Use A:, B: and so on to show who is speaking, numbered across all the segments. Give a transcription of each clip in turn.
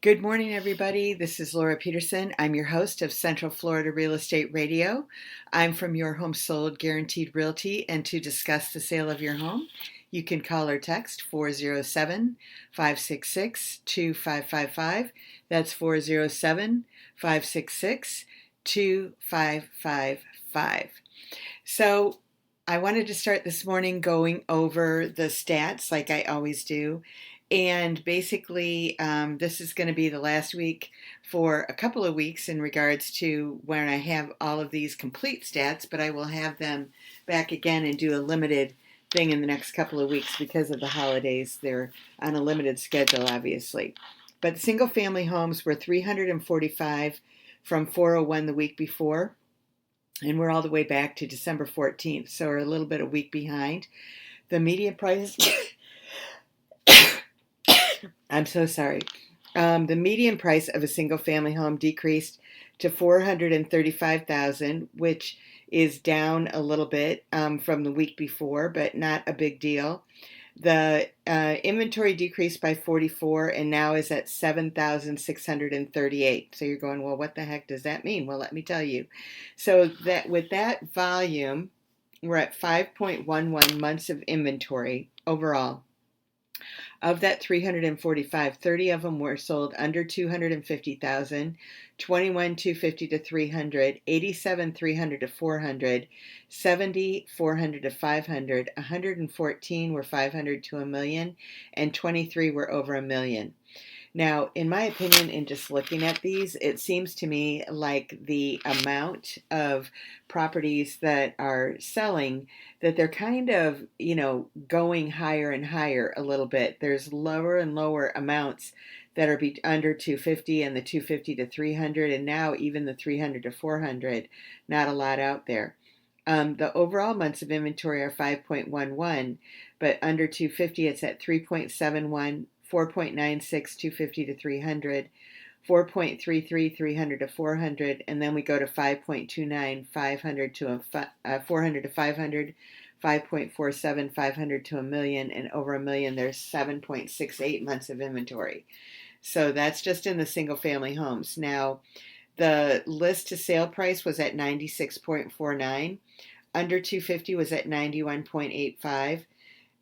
A: Good morning, everybody. This is Laura Peterson. I'm your host of Central Florida Real Estate Radio. I'm from Your Home Sold Guaranteed Realty, and to discuss the sale of your home, you can call or text 407 566 2555. That's 407 566 2555. So, I wanted to start this morning going over the stats like I always do. And basically, this is going to be the last week for a couple of weeks in regards to when I have all of these complete stats, but I will have them back again and do a limited thing in the next couple of weeks because of the holidays. They're on a limited schedule, obviously. But single family homes were 345 from 401 the week before. And we're all the way back to December 14th, so we're a little bit a week behind. The median price, I'm so sorry. The median price of a single family home decreased to $435,000, which is down a little bit from the week before, but not a big deal. The inventory decreased by 44 and now is at 7,638. So you're going, well, what the heck does that mean? Well, let me tell you. So that with that volume, we're at 5.11 months of inventory overall. Of that 345, 30 of them were sold under 250,000, 21 250 to 300, 87 300 to 400, 70 400 to 500, 114 were 500 to a million, and 23 were over a million. Now, in my opinion, in just looking at these, it seems to me like the amount of properties that are selling, that they're kind of, going higher and higher a little bit. There's lower and lower amounts that are under 250 and the 250 to 300, and now even the 300 to 400, not a lot out there. The overall months of inventory are 5.11, but under 250, it's at 3.71. 4.96, 250 to 300, 4.33, 300 to 400, and then we go to 5.29, 500 to 400 to 500, 5.47, 500 to a million, and over a million, there's 7.68 months of inventory. So that's just in the single family homes. Now, the list to sale price was at 96.49, under 250 was at 91.85,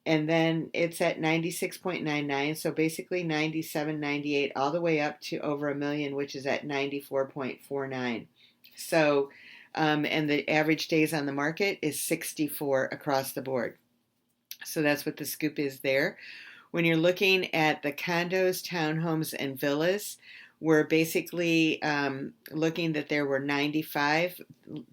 A: and then it's at 96.99, so basically 97, 98, all the way up to over a million, which is at 94.49. So, and the average days on the market is 64 across the board. So that's what the scoop is there. When you're looking at the condos, townhomes, and villas, we're basically looking that there were 95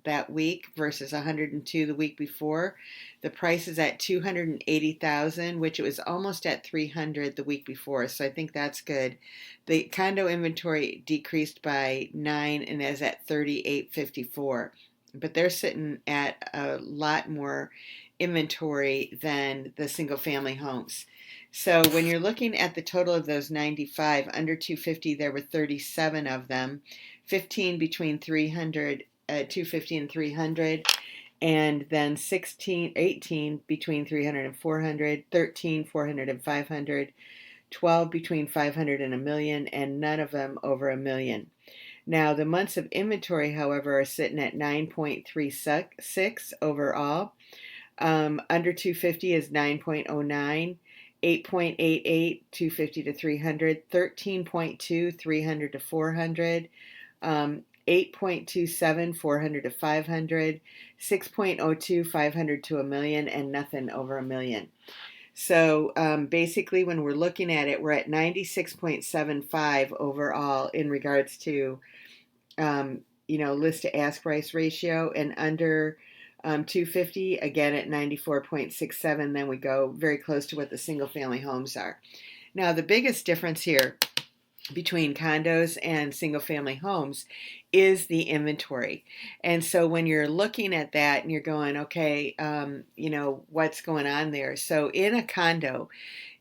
A: that week versus 102 the week before. The price is at 280,000, which it was almost at 300 the week before. So I think that's good. The condo inventory decreased by 9 and is at 3854. But they're sitting at a lot more inventory than the single family homes. So when you're looking at the total of those 95, under 250, there were 37 of them, 15 between 250 and 300, and then 18 between 300 and 400, 13, 400 and 500, 12 between 500 and a million, and none of them over a million. Now, the months of inventory, however, are sitting at 9.36 overall. Under 250 is 9.09. 8.88, 250 to 300, 13.2, 300 to 400, 8.27, 400 to 500, 6.02, 500 to a million, and nothing over a million. So basically, when we're looking at it, we're at 96.75 overall in regards to, list to ask price ratio, and under 250, again at 94.67, then we go very close to what the single family homes are. Now, the biggest difference here between condos and single family homes is the inventory. And so when you're looking at that and you're going, okay, what's going on there? So in a condo,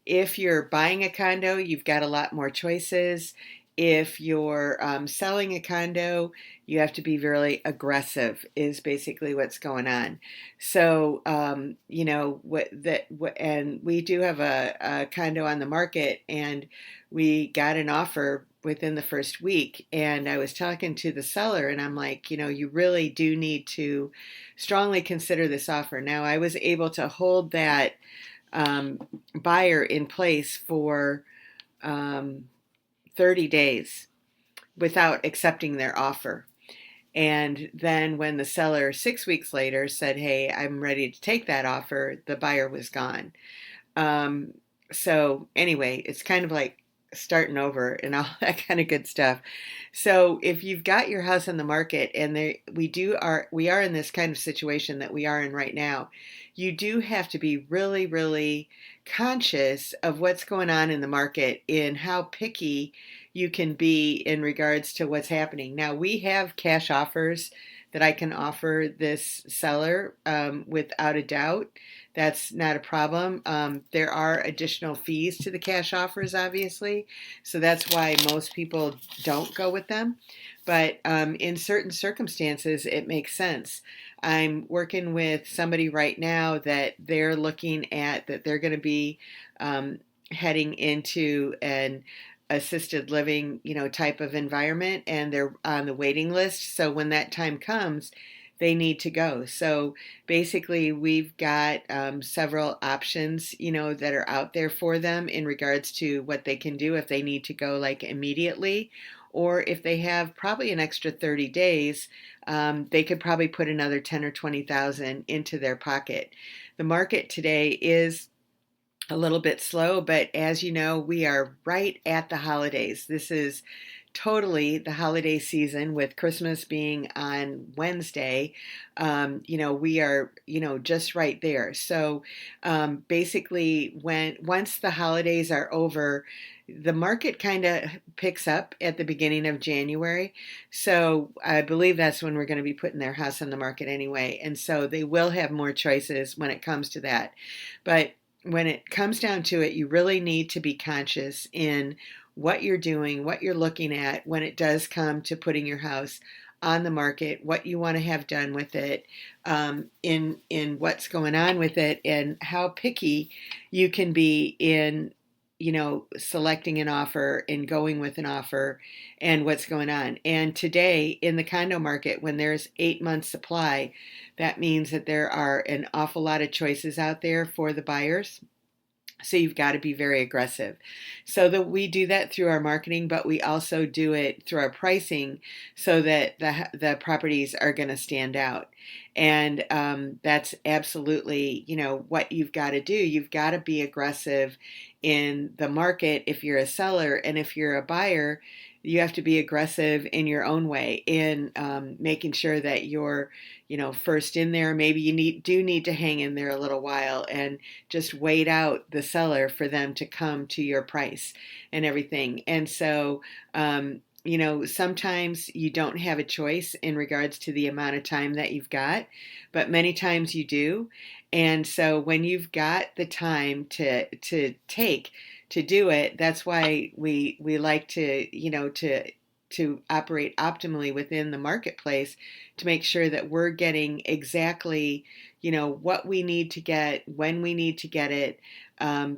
A: if you're buying a condo, you've got a lot more choices. if you're selling a condo, you have to be really aggressive, is basically what's going on. So, and we do have a condo on the market, and we got an offer within the first week. And I was talking to the seller, and I'm like, you really do need to strongly consider this offer. Now, I was able to hold that buyer in place for um, 30 days without accepting their offer. And then when the seller 6 weeks later said, "Hey, I'm ready to take that offer," the buyer was gone. Um, so anyway, it's kind of like starting over and all that kind of good stuff. So if you've got your house on the market, and we are in this kind of situation that we are in right now, you do have to be really, really conscious of what's going on in the market and how picky you can be in regards to what's happening. Now, we have cash offers that I can offer this seller without a doubt. That's not a problem. There are additional fees to the cash offers, obviously, so that's why most people don't go with them. But in certain circumstances, it makes sense. I'm working with somebody right now that they're looking at that they're going to be heading into an assisted living, type of environment, and they're on the waiting list. So when that time comes, they need to go. So basically, we've got several options, that are out there for them in regards to what they can do if they need to go like immediately, or if they have probably an extra 30 days, they could probably put another 10 or 20,000 into their pocket. The market today is a little bit slow, but as you know, we are right at the holidays. This is totally the holiday season, with Christmas being on Wednesday. We are, just right there. So basically, once the holidays are over, the market kind of picks up at the beginning of January. So I believe that's when we're going to be putting their house on the market anyway. And so they will have more choices when it comes to that. But when it comes down to it, you really need to be conscious in what you're doing, what you're looking at when it does come to putting your house on the market, what you want to have done with it, in what's going on with it, and how picky you can be in selecting an offer and going with an offer, and what's going on. And today in the condo market, when there's 8 months supply, that means that there are an awful lot of choices out there for the buyers. So you've got to be very aggressive. So that we do that through our marketing, but we also do it through our pricing, so that the properties are going to stand out. And that's absolutely, what you've got to do. You've got to be aggressive in the market if you're a seller, and if you're a buyer, you have to be aggressive in your own way in making sure that you're, first in there. Maybe you do need to hang in there a little while and just wait out the seller for them to come to your price and everything. And so, sometimes you don't have a choice in regards to the amount of time that you've got, but many times you do. And so when you've got the time to take to do it, that's why we like to, to operate optimally within the marketplace, to make sure that we're getting exactly, what we need to get, when we need to get it,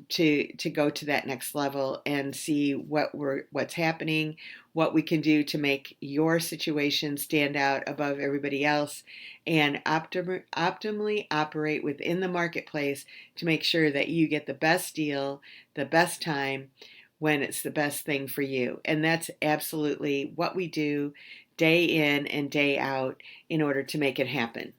A: to go to that next level and see what's happening, what we can do to make your situation stand out above everybody else, and optimally operate within the marketplace to make sure that you get the best deal, the best time, when it's the best thing for you. And that's absolutely what we do day in and day out in order to make it happen.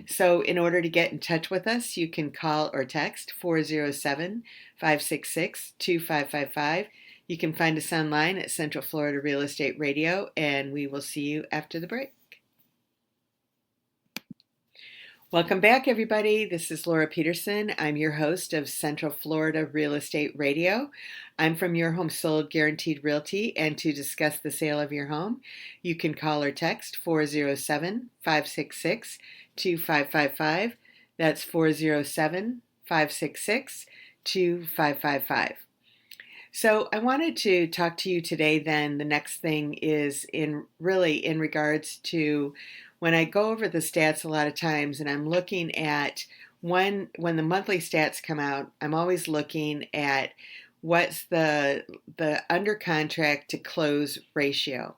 A: So in order to get in touch with us, you can call or text 407-566-2555. You can find us online at Central Florida Real Estate Radio, and we will see you after the break. Welcome back, everybody. This is Laura Peterson. I'm your host of Central Florida Real Estate Radio. I'm from Your Home Sold Guaranteed Realty, and to discuss the sale of your home, you can call or text 407-566-2555. That's 407-566-2555. So I wanted to talk to you today then. The next thing is in regards to when I go over the stats a lot of times and I'm looking at when the monthly stats come out, I'm always looking at what's the under contract to close ratio.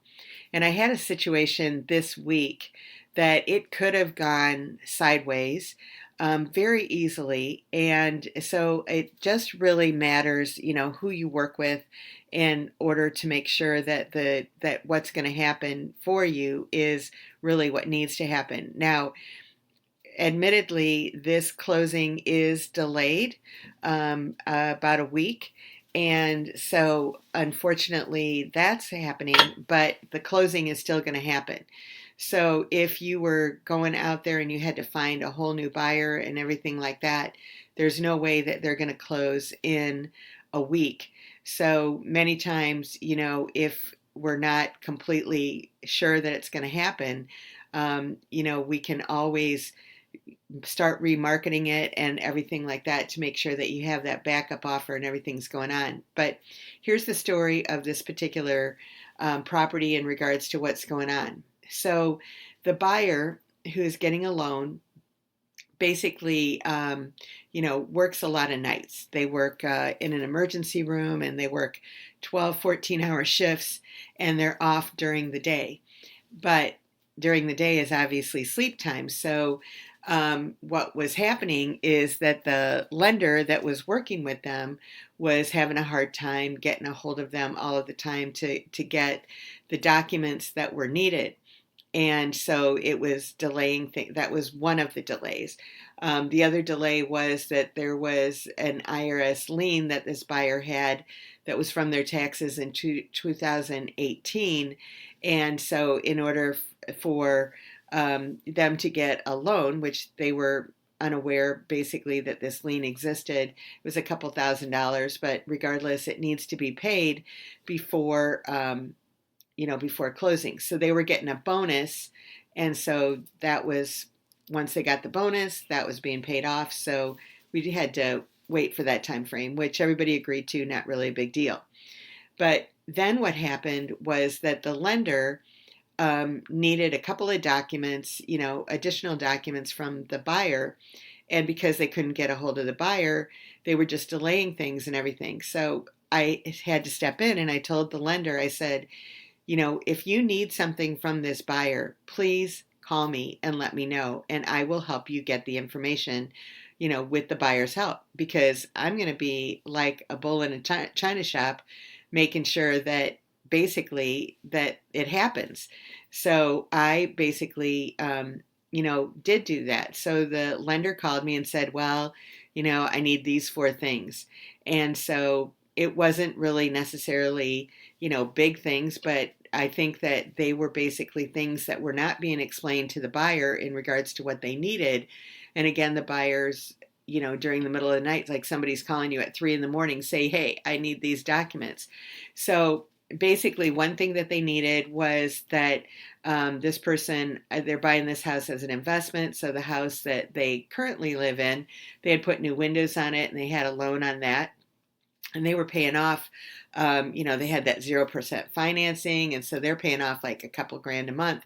A: And I had a situation this week that it could have gone sideways very easily. And so it just really matters, who you work with in order to make sure that that what's going to happen for you is really what needs to happen. Now, admittedly, this closing is delayed about a week. And so, unfortunately, that's happening, but the closing is still going to happen. So, if you were going out there and you had to find a whole new buyer and everything like that, there's no way that they're going to close in a week. So, many times, if we're not completely sure that it's going to happen, we can always start remarketing it and everything like that to make sure that you have that backup offer and everything's going on. But here's the story of this particular property in regards to what's going on. So the buyer who is getting a loan basically, works a lot of nights. They work in an emergency room and they work 12, 14-hour shifts and they're off during the day. But during the day is obviously sleep time. So what was happening is that the lender that was working with them was having a hard time getting a hold of them all of the time to get the documents that were needed. And so it was delaying things. That was one of the delays. The other delay was that there was an IRS lien that this buyer had that was from their taxes in 2018. And so in order for them to get a loan, which they were unaware basically that this lien existed, it was a couple $1,000s, but regardless, it needs to be paid before before closing. So they were getting a bonus. And so that was, once they got the bonus, that was being paid off. So we had to wait for that time frame, which everybody agreed to, not really a big deal. But then what happened was that the lender needed a couple of documents, additional documents from the buyer. And because they couldn't get a hold of the buyer, they were just delaying things and everything. So I had to step in and I told the lender, I said, if you need something from this buyer, please call me and let me know, and I will help you get the information, with the buyer's help, because I'm going to be like a bull in a china shop, making sure that basically that it happens. So I basically, did do that. So the lender called me and said, well, I need these four things. And so it wasn't really necessarily, big things, but I think that they were basically things that were not being explained to the buyer in regards to what they needed. And again, the buyers, during the middle of the night, like somebody's calling you at 3 a.m, say, hey, I need these documents. So basically one thing that they needed was that this person, they're buying this house as an investment. So the house that they currently live in, they had put new windows on it and they had a loan on that. And they were paying off, they had that 0% financing. And so they're paying off like a couple grand a month.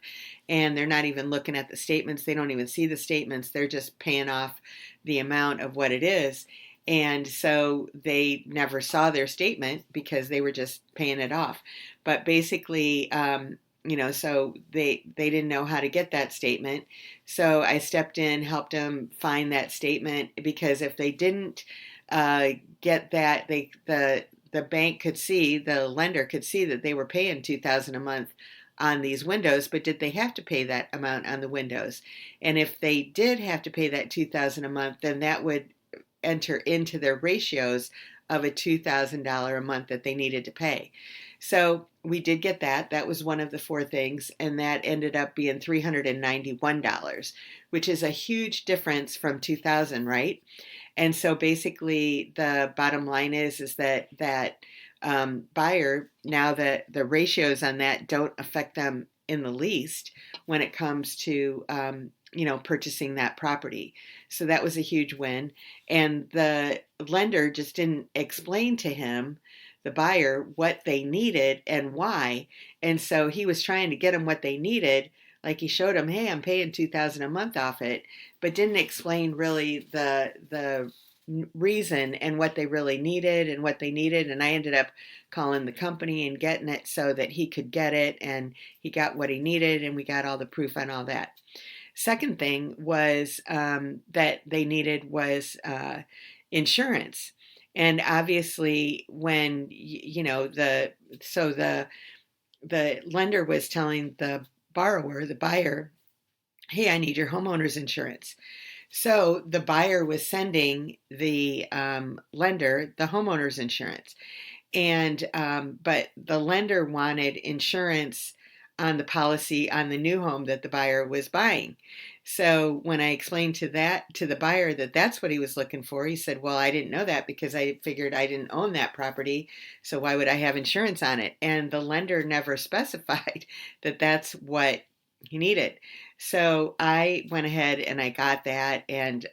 A: And they're not even looking at the statements. They don't even see the statements. They're just paying off the amount of what it is. And so they never saw their statement because they were just paying it off. But basically, so they didn't know how to get that statement. So I stepped in, helped them find that statement, because if they didn't get that, the bank could see, the lender could see that they were paying $2,000 a month on these windows, but did they have to pay that amount on the windows? And if they did have to pay that $2,000 a month, then that would enter into their ratios of a $2,000 a month that they needed to pay. So we did get that. That was one of the four things, and that ended up being $391, which is a huge difference from $2,000, right? And so basically the bottom line is that buyer, now that the ratios on that don't affect them in the least when it comes to, purchasing that property. So that was a huge win. And the lender just didn't explain to him, the buyer what they needed and why. And so he was trying to get them what they needed. Like he showed them, hey, I'm paying $2,000 a month off it, but didn't explain really the reason and what they really needed and what they needed. And I ended up calling the company and getting it so that he could get it, and he got what he needed, and we got all the proof on all that. Second thing was that they needed was insurance. And obviously, when the lender was telling the borrower, the buyer, hey, I need your homeowner's insurance. So the buyer was sending the lender the homeowner's insurance, and but the lender wanted insurance on the policy on the new home that the buyer was buying. So when I explained to the buyer that that's what he was looking for, he said, well, I didn't know that because I figured I didn't own that property, so why would I have insurance on it? And the lender never specified that that's what he needed. So I went ahead and I got that, and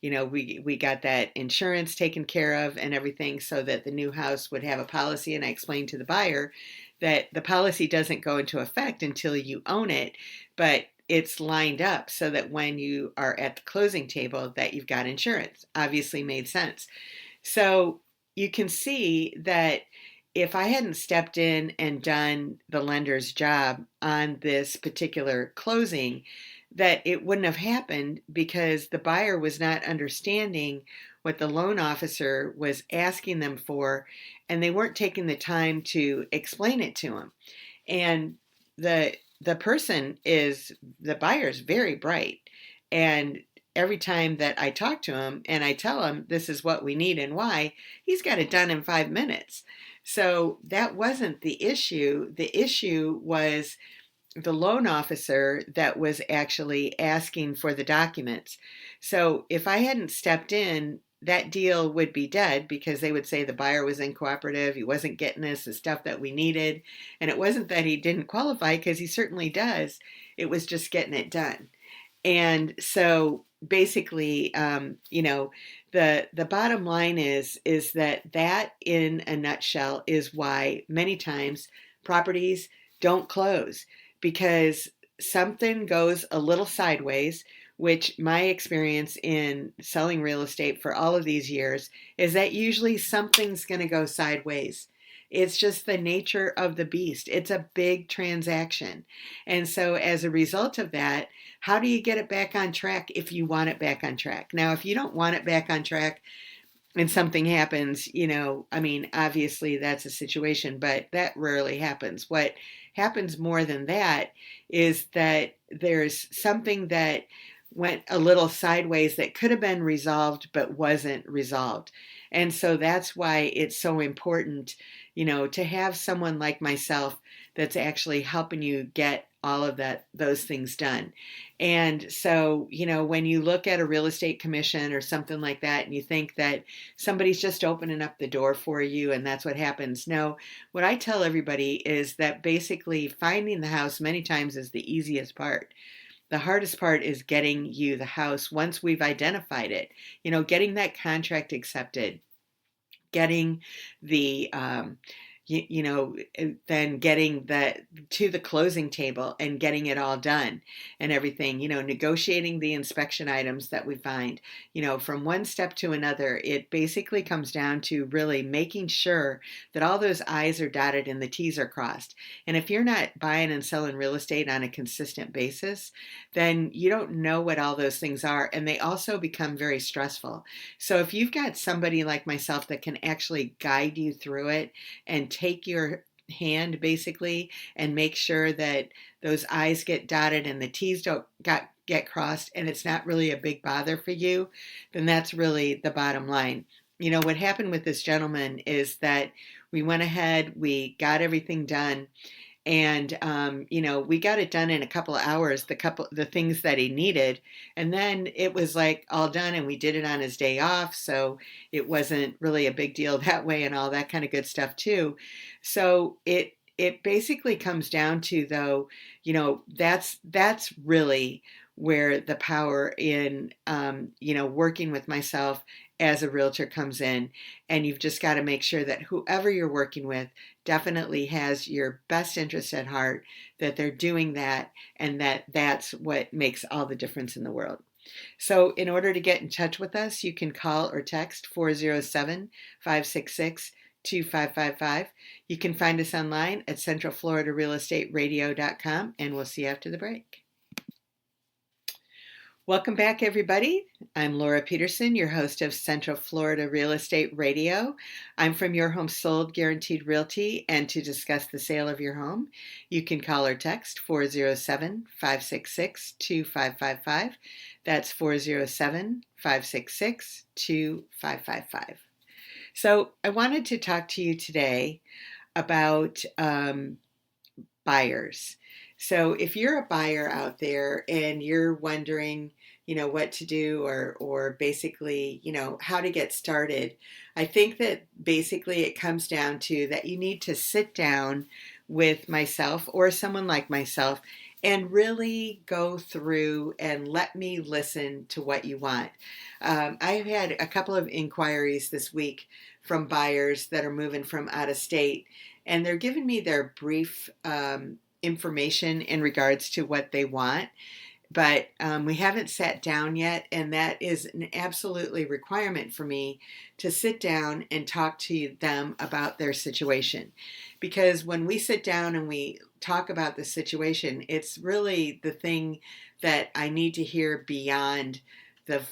A: we got that insurance taken care of and everything, so that the new house would have a policy. And I explained to the buyer that the policy doesn't go into effect until you own it, but it's lined up so that when you are at the closing table that you've got insurance. Obviously made sense. So you can see that if I hadn't stepped in and done the lender's job on this particular closing, that it wouldn't have happened, because the buyer was not understanding what the loan officer was asking them for, and they weren't taking the time to explain it to him. And the buyer's very bright, and every time that I talk to him and I tell him this is what we need and why, he's got it done in 5 minutes. So that wasn't the issue. The issue was the loan officer that was actually asking for the documents. So if I hadn't stepped in, that deal would be dead, because they would say the buyer was uncooperative, he wasn't getting us the stuff that we needed. And it wasn't that he didn't qualify, because he certainly does. It was just getting it done. And so basically, the bottom line is that in a nutshell is why many times properties don't close, because something goes a little sideways, which my experience in selling real estate for all of these years is that usually something's going to go sideways. It's just the nature of the beast. It's a big transaction. And so as a result of that, how do you get it back on track if you want it back on track? Now, if you don't want it back on track and something happens, obviously that's a situation, but that rarely happens. What happens more than that is that there's something that went a little sideways that could have been resolved but wasn't resolved. And so that's why it's so important, to have someone like myself that's actually helping you get all of those things done. And so, when you look at a real estate commission or something like that, and you think that somebody's just opening up the door for you and that's what happens. No, what I tell everybody is that basically finding the house many times is the easiest part. The hardest part is getting you the house once we've identified it, getting that contract accepted, getting the then getting that to the closing table and getting it all done and everything, negotiating the inspection items that we find, from one step to another. It basically comes down to really making sure that all those I's are dotted and the T's are crossed. And if you're not buying and selling real estate on a consistent basis, then you don't know what all those things are. And they also become very stressful. So if you've got somebody like myself that can actually guide you through it and take your hand basically and make sure that those I's get dotted and the T's don't get crossed, and it's not really a big bother for you, then that's really the bottom line. What happened with this gentleman is that we went ahead, we got everything done, and we got it done in a couple of hours, the things that he needed, and then it was like all done, and we did it on his day off, so it wasn't really a big deal that way, and all that kind of good stuff too. So it basically comes down to, though, that's really where the power in working with myself as a realtor comes in, and you've just got to make sure that whoever you're working with definitely has your best interest at heart, that they're doing that, and that that's what makes all the difference in the world. So in order to get in touch with us, you can call or text 407-566-2555. You can find us online at centralfloridarealestateradio.com, and we'll see you after the break. Welcome back, everybody. I'm Laura Peterson, your host of Central Florida Real Estate Radio. I'm from Your Home Sold Guaranteed Realty, and to discuss the sale of your home, you can call or text 407-566-2555. That's 407-566-2555. So I wanted to talk to you today about buyers. So if you're a buyer out there and you're wondering, what to do or basically, how to get started, I think that basically it comes down to that you need to sit down with myself or someone like myself and really go through and let me listen to what you want. I've had a couple of inquiries this week from buyers that are moving from out of state, and they're giving me their brief information in regards to what they want, but we haven't sat down yet, and that is an absolutely requirement for me to sit down and talk to them about their situation. Because when we sit down and we talk about the situation, it's really the thing that I need to hear beyond the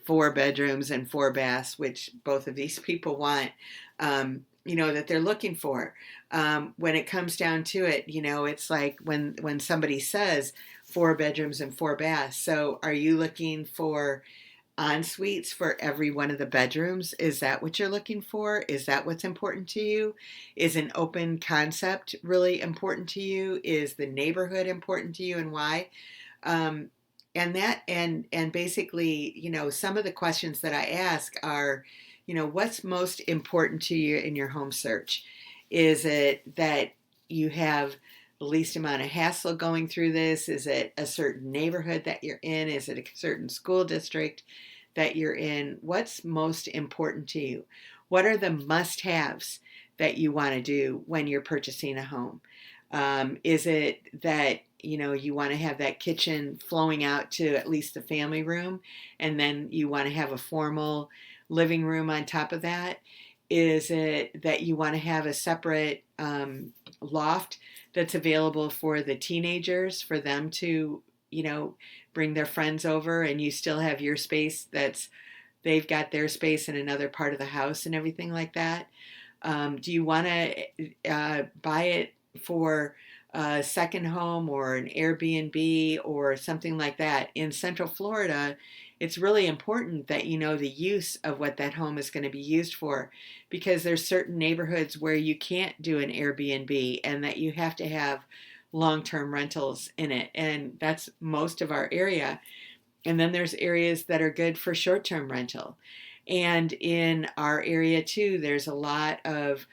A: 4 bedrooms and 4 baths, which both of these people want, that they're looking for. When it comes down to it, it's like when somebody says 4 bedrooms and 4 baths. So are you looking for en suites for every one of the bedrooms? Is that what you're looking for? Is that what's important to you? Is an open concept really important to you? Is the neighborhood important to you, and why? And basically, some of the questions that I ask are, what's most important to you in your home search? Is it that you have the least amount of hassle going through this? Is it a certain neighborhood that you're in? Is it a certain school district that you're in? What's most important to you? What are the must-haves that you want to do when you're purchasing a home? Is it that you want to have that kitchen flowing out to at least the family room, and then you want to have a formal living room on top of that? Is it that you want to have a separate loft that's available for the teenagers, for them to, bring their friends over, and you still have your space they've got their space in another part of the house and everything like that? Do you want to buy it for a second home or an Airbnb or something like that? In Central Florida, it's really important that you know the use of what that home is going to be used for, because there's certain neighborhoods where you can't do an Airbnb and that you have to have long-term rentals in it, and that's most of our area. And then there's areas that are good for short-term rental. And in our area too, there's a lot of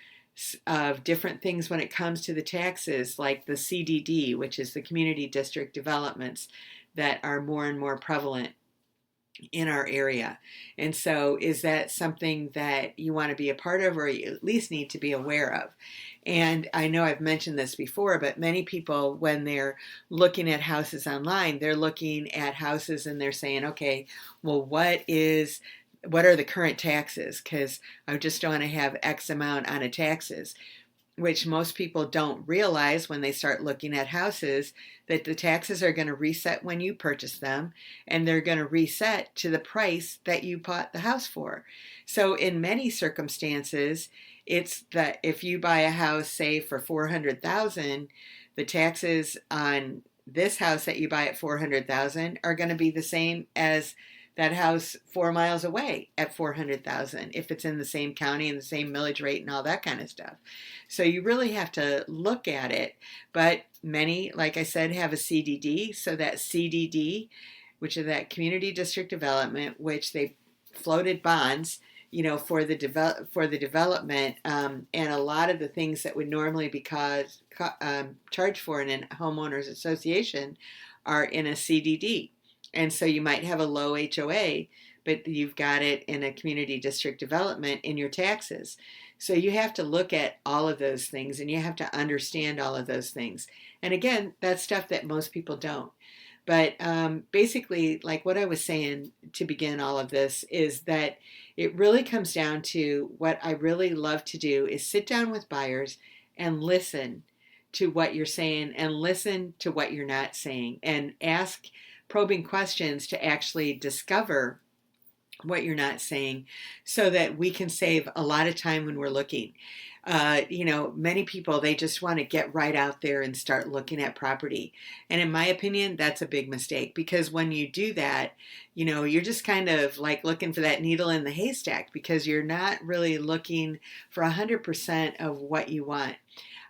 A: different things when it comes to the taxes, like the CDD, which is the community district developments that are more and more prevalent in our area. And so is that something that you want to be a part of, or you at least need to be aware of? And I know I've mentioned this before, but many people, when they're looking at houses online, they're looking at houses and they're saying, okay, well, what are the current taxes? Because I just want to have X amount on a taxes, which most people don't realize when they start looking at houses, that the taxes are going to reset when you purchase them, and they're going to reset to the price that you bought the house for. So in many circumstances, it's that if you buy a house, say for $400,000, the taxes on this house that you buy at $400,000 are going to be the same as that house 4 miles away at $400,000 if it's in the same county and the same millage rate and all that kind of stuff. So you really have to look at it. But many, like I said, have a CDD. So that CDD, which is that community district development, which they floated bonds, for the development, and a lot of the things that would normally be charged for in a homeowners association are in a CDD. And so you might have a low HOA, but you've got it in a community district development in your taxes. So you have to look at all of those things and you have to understand all of those things. And again, that's stuff that most people don't. But basically, like what I was saying to begin all of this, is that it really comes down to what I really love to do is sit down with buyers and listen to what you're saying and listen to what you're not saying and ask probing questions to actually discover what you're not saying so that we can save a lot of time when we're looking. Many people, they just want to get right out there and start looking at property. And in my opinion, that's a big mistake, because when you do that, you're just kind of like looking for that needle in the haystack, because you're not really looking for 100% of what you want.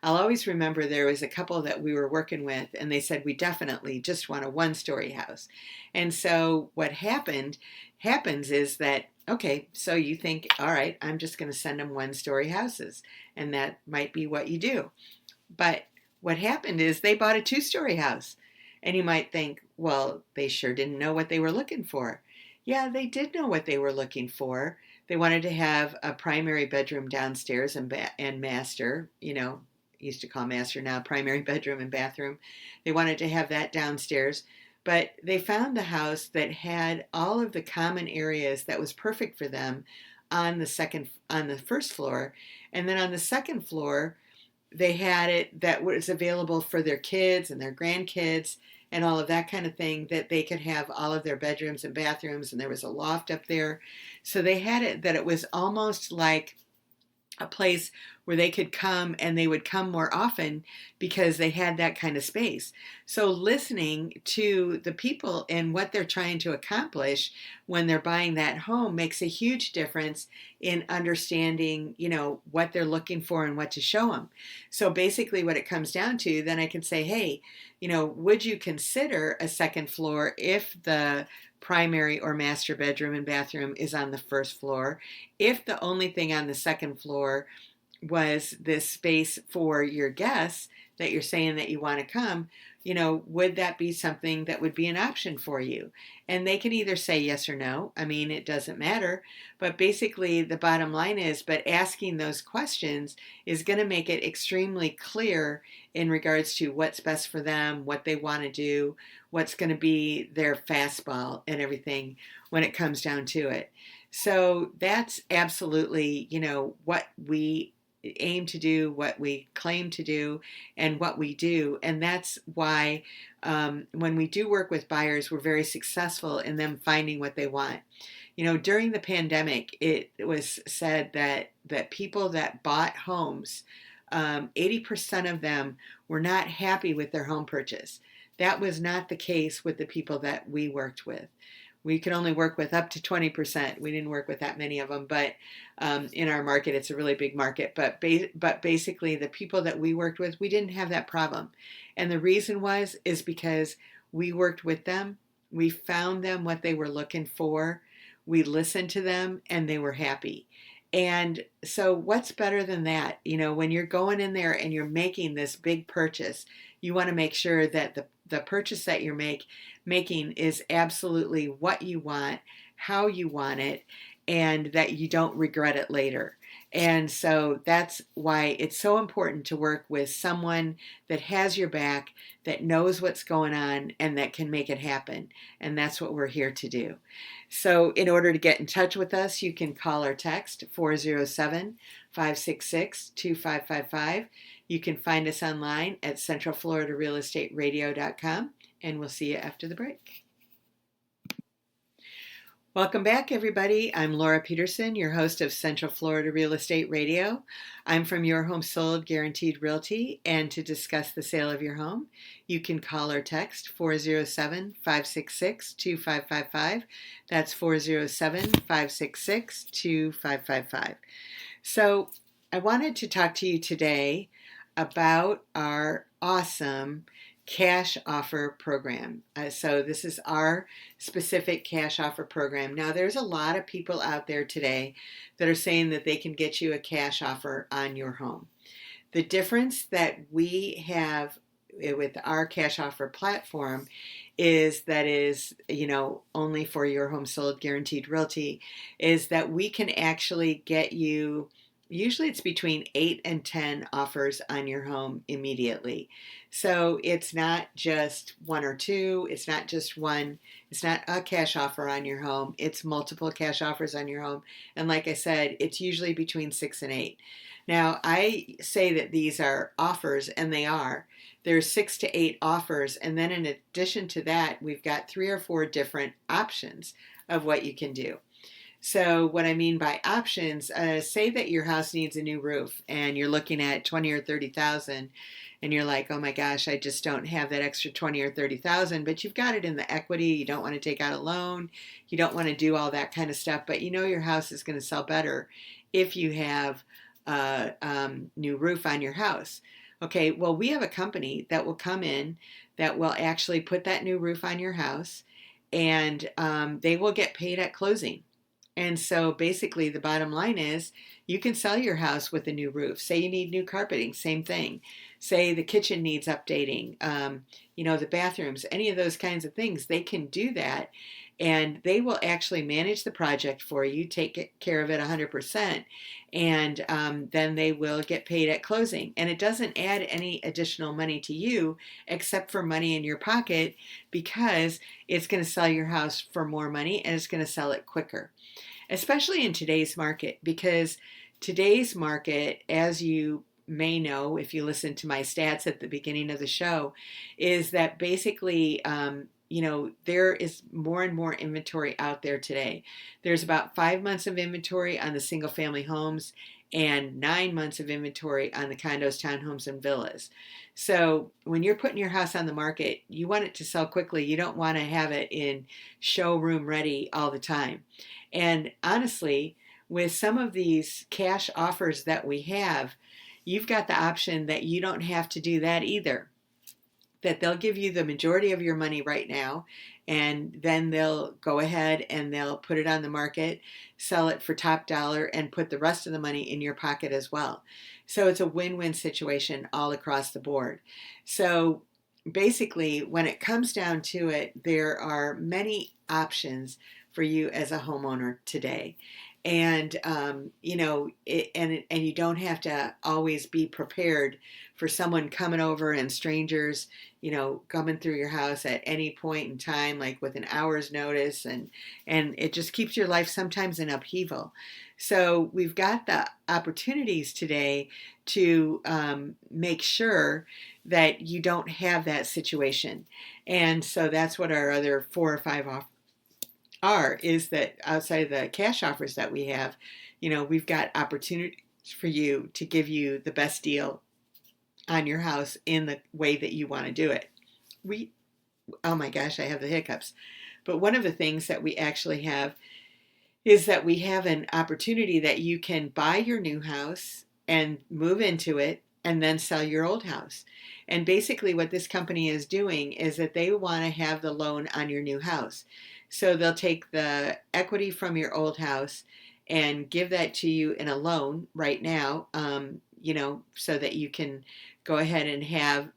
A: I'll always remember there was a couple that we were working with, and they said, we definitely just want a one-story house. And so what happens is that, okay, so you think, all right, I'm just going to send them one-story houses, and that might be what you do. But what happened is they bought a two-story house, and you might think, well, they sure didn't know what they were looking for. Yeah, they did know what they were looking for. They wanted to have a primary bedroom downstairs and master, used to call master, now primary bedroom and bathroom. They wanted to have that downstairs. But they found a house that had all of the common areas that was perfect for them on the first floor. And then on the second floor, they had it that was available for their kids and their grandkids and all of that kind of thing, that they could have all of their bedrooms and bathrooms, and there was a loft up there. So they had it that it was almost like a place where they could come, and they would come more often because they had that kind of space. So listening to the people and what they're trying to accomplish when they're buying that home makes a huge difference in understanding, what they're looking for and what to show them. So basically what it comes down to, then I can say, hey, would you consider a second floor if the primary or master bedroom and bathroom is on the first floor? If the only thing on the second floor was this space for your guests that you're saying that you want to come, would that be something that would be an option for you? And they can either say yes or no. I mean, it doesn't matter. But basically, the bottom line is, but asking those questions is going to make it extremely clear in regards to what's best for them, what they want to do, what's going to be their fastball and everything when it comes down to it. So that's absolutely, what we aim to do, what we claim to do, and what we do. And that's why when we do work with buyers, we're very successful in them finding what they want. During the pandemic, it was said that people that bought homes, 80% of them were not happy with their home purchase. That was not the case with the people that we worked with. We could only work with up to 20%. We didn't work with that many of them, but in our market, it's a really big market. But basically, the people that we worked with, we didn't have that problem. And the reason is because we worked with them. We found them what they were looking for. We listened to them, and they were happy. And so what's better than that? When you're going in there and you're making this big purchase, you want to make sure that the purchase that you're making is absolutely what you want, how you want it, and that you don't regret it later. And so that's why it's so important to work with someone that has your back, that knows what's going on, and that can make it happen. And that's what we're here to do. So in order to get in touch with us, you can call or text 407-566-2555. You can find us online at centralfloridarealestateradio.com, and we'll see you after the break. Welcome back, everybody. I'm Laura Peterson, your host of Central Florida Real Estate Radio. I'm from Your Home Sold Guaranteed Realty, and to discuss the sale of your home, you can call or text 407-566-2555. That's 407-566-2555. So I wanted to talk to you today about our awesome cash offer program. So this is our specific cash offer program. Now, there's a lot of people out there today that are saying that they can get you a cash offer on your home. The difference that we have with our cash offer platform is that is, only for your home sold guaranteed realty, is that we can actually get you, usually it's between 8 and 10 offers on your home immediately. So it's not just one or two, it's not just one, it's not a cash offer on your home, it's multiple cash offers on your home. And like I said, it's usually between 6 and 8. Now, I say that these are offers, and they are. There's 6 to 8 offers, and then in addition to that, we've got 3 or 4 different options of what you can do. So what I mean by options, say that your house needs a new roof and you're looking at 20 or 30,000 and you're like, oh my gosh, I just don't have that extra 20 or 30,000, but you've got it in the equity. You don't want to take out a loan. You don't want to do all that kind of stuff, but your house is going to sell better if you have a new roof on your house. Okay, well, we have a company that will come in that will actually put that new roof on your house, and they will get paid at closing. And so basically the bottom line is you can sell your house with a new roof. Say you need new carpeting, same thing. Say the kitchen needs updating, the bathrooms, any of those kinds of things, they can do that. And they will actually manage the project for you, take care of it 100%, and then they will get paid at closing. And it doesn't add any additional money to you except for money in your pocket, because it's going to sell your house for more money and it's going to sell it quicker. Especially in today's market, because today's market, as you may know if you listen to my stats at the beginning of the show, is that basically, there is more and more inventory out there today. There's about 5 months of inventory on the single family homes and 9 months of inventory on the condos, townhomes, and villas. So when you're putting your house on the market, you want it to sell quickly. You don't want to have it in showroom ready all the time. And honestly, with some of these cash offers that we have, you've got the option that you don't have to do that either. That they'll give you the majority of your money right now, and then they'll go ahead and they'll put it on the market, sell it for top dollar, and put the rest of the money in your pocket as well. So it's a win-win situation all across the board. So basically, when it comes down to it, there are many options for you as a homeowner today. And and you don't have to always be prepared for someone coming over and strangers, coming through your house at any point in time, like with an hour's notice, and it just keeps your life sometimes in upheaval. So we've got the opportunities today to make sure that you don't have that situation. And so that's what our other 4 or 5 is that outside of the cash offers that we have, we've got opportunities for you to give you the best deal on your house in the way that you want to do it. Oh my gosh, I have the hiccups. But one of the things that we actually have is that we have an opportunity that you can buy your new house and move into it and then sell your old house. And basically what this company is doing is that they want to have the loan on your new house. So they'll take the equity from your old house and give that to you in a loan right now, so that you can go ahead and have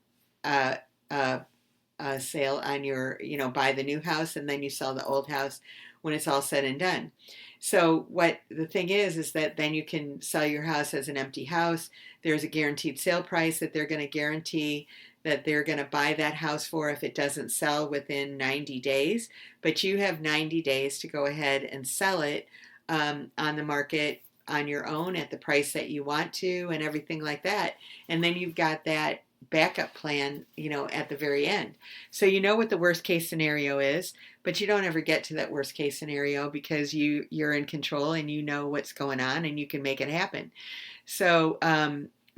A: a sale on your, buy the new house and then you sell the old house when it's all said and done. So what the thing is that then you can sell your house as an empty house. There's a guaranteed sale price that they're going to guarantee that they're going to buy that house for if it doesn't sell within 90 days. But you have 90 days to go ahead and sell it on the market on your own at the price that you want to and everything like that. And then you've got that backup plan, at the very end. So you know what the worst case scenario is, but you don't ever get to that worst case scenario because you're in control and you know what's going on and you can make it happen. So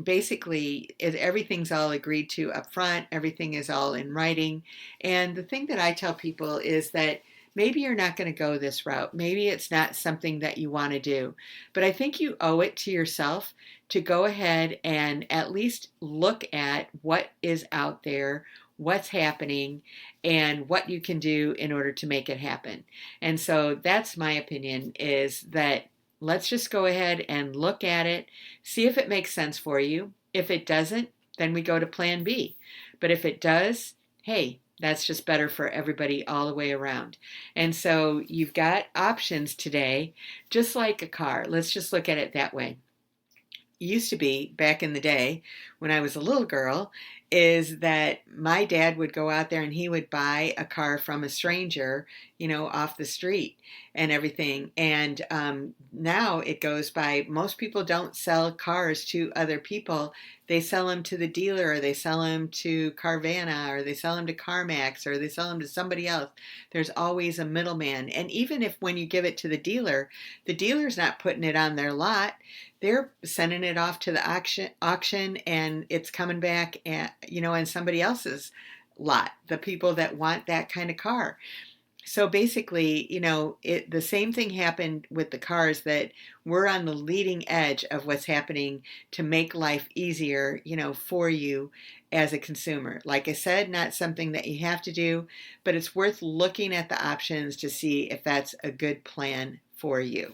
A: basically, everything's all agreed to up front. Everything is all in writing. And the thing that I tell people is that maybe you're not going to go this route. Maybe it's not something that you want to do. But I think you owe it to yourself to go ahead and at least look at what is out there, what's happening, and what you can do in order to make it happen. And so that's my opinion, is that let's just go ahead and look at it, see if it makes sense for you. If it doesn't, then we go to plan B. But if it does, hey, that's just better for everybody all the way around. And so you've got options today, just like a car. Let's just look at it that way. Used to be back in the day when I was a little girl is that my dad would go out there and he would buy a car from a stranger, off the street and everything. And now it goes by, most people don't sell cars to other people. They sell them to the dealer, or they sell them to Carvana, or they sell them to CarMax, or they sell them to somebody else. There's always a middleman. And even if when you give it to the dealer's not putting it on their lot. They're sending it off to the auction, and it's coming back in somebody else's lot, the people that want that kind of car. So basically, the same thing happened with the cars, that we're on the leading edge of what's happening to make life easier, for you as a consumer. Like I said, not something that you have to do, but it's worth looking at the options to see if that's a good plan for you.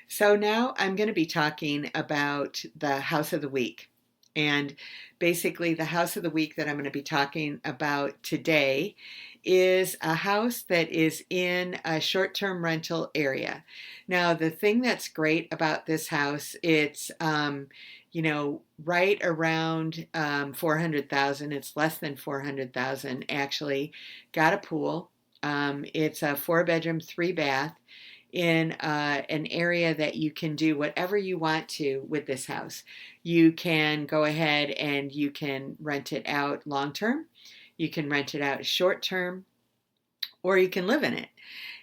A: So now I'm going to be talking about the House of the Week. And basically, the House of the Week that I'm going to be talking about today is a house that is in a short-term rental area. Now, the thing that's great about this house, it's right around 400,000. It's less than 400,000 actually. Got a pool. It's a 4-bedroom, 3-bath. In an area that you can do whatever you want to with this house. You can go ahead and you can rent it out long term, you can rent it out short term, or you can live in it.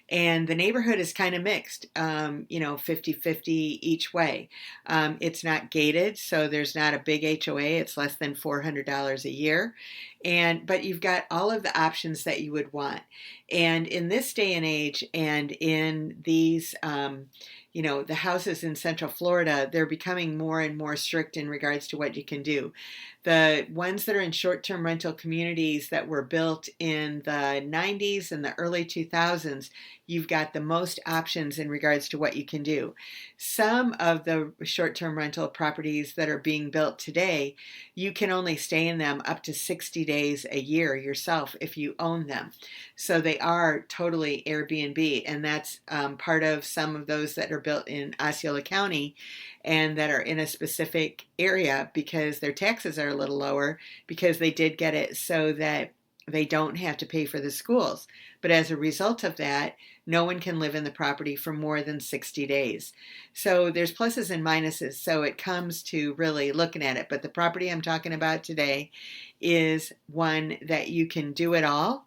A: And the neighborhood is kind of mixed, 50-50 each way. It's not gated, so there's not a big HOA. It's less than $400 a year. But you've got all of the options that you would want. And in this day and age, and in these, the houses in Central Florida, they're becoming more and more strict in regards to what you can do. The ones that are in short-term rental communities that were built in the 90s and the early 2000s, you've got the most options in regards to what you can do. Some of the short-term rental properties that are being built today, you can only stay in them up to 60 days a year yourself if you own them. So they are totally Airbnb, and that's part of some of those that are built in Osceola County and that are in a specific area, because their taxes are a little lower, because they did get it so that they don't have to pay for the schools. But as a result of that, no one can live in the property for more than 60 days. So there's pluses and minuses. So it comes to really looking at it. But the property I'm talking about today is one that you can do it all.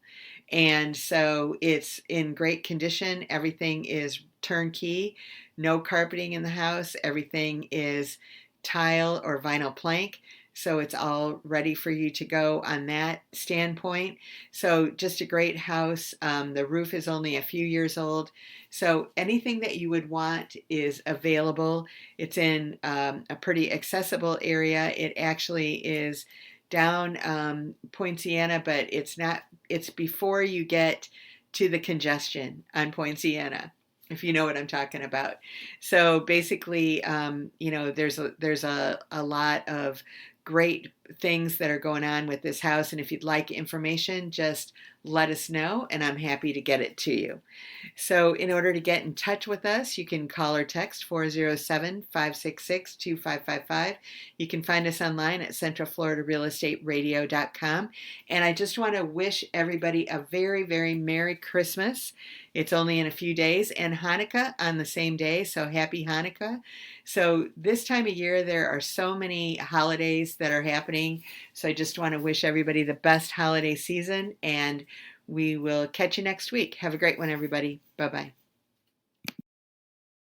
A: And so it's in great condition. Everything is turnkey, no carpeting in the house. Everything is tile or vinyl plank. So it's all ready for you to go on that standpoint. So just a great house. The roof is only a few years old. So anything that you would want is available. It's in a pretty accessible area. It actually is down Poinciana, but it's before you get to the congestion on Poinciana, if you know what I'm talking about. So basically, there's a lot of great things that are going on with this house. And if you'd like information, just let us know, and I'm happy to get it to you. So in order to get in touch with us, you can call or text 407-566-2555. You can find us online at centralfloridarealestateradio.com. And I just want to wish everybody a very, very Merry Christmas. It's only in a few days, and Hanukkah on the same day, so happy Hanukkah. So this time of year, there are so many holidays that are happening. So I just want to wish everybody the best holiday season, and we will catch you next week. Have a great one, everybody. Bye-bye.